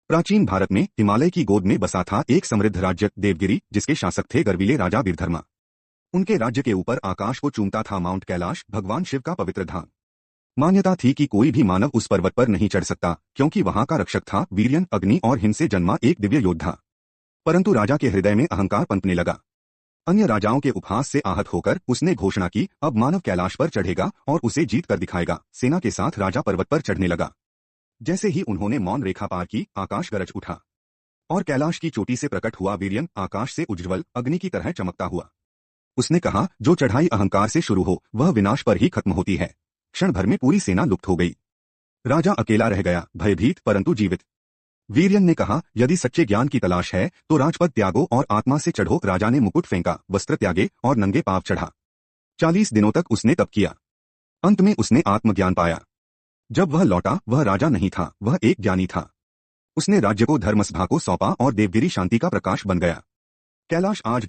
प्राचीन भारत में हिमालय की गोद में बसा था एक समृद्ध राज्य देवगिरी, जिसके शासक थे गर्वीले राजा वीरधर्मा। उनके राज्य के ऊपर आकाश को चूमता था माउंट कैलाश, भगवान शिव का पवित्र धाम। मान्यता थी कि कोई भी मानव उस पर्वत पर नहीं चढ़ सकता, क्योंकि वहां का रक्षक था वीर्यन, अग्नि और हिम से जन्मा एक दिव्य योद्धा। परंतु राजा के हृदय में अहंकार पनपने लगा। अन्य राजाओं के उपहास से आहत होकर उसने घोषणा की, अब मानव कैलाश पर चढ़ेगा और उसे जीत कर दिखाएगा। सेना के साथ राजा पर्वत पर चढ़ने लगा। जैसे ही उन्होंने मौन रेखा पार की, आकाश गरज उठा और कैलाश की चोटी से प्रकट हुआ वीर्यन आकाश से उज्ज्वल अग्नि की तरह चमकता हुआ। उसने कहा, जो चढ़ाई अहंकार से शुरू हो वह विनाश पर ही खत्म होती है। क्षण भर में पूरी सेना लुप्त हो गई। राजा अकेला रह गया, भयभीत परंतु जीवित। वीर्यन ने कहा, यदि सच्चे ज्ञान की तलाश है तो राजपद त्यागो और आत्मा से चढ़ो। राजा ने मुकुट फेंका, वस्त्र त्यागे और नंगे पांव चढ़ा। 40 दिनों तक उसने तप किया। अंत में उसने आत्मज्ञान पाया। जब वह लौटा, वह राजा नहीं था, वह एक ज्ञानी था। उसने राज्य को धर्मसभा को सौंपा और देवगिरी शांति का प्रकाश बन गया। कैलाश आज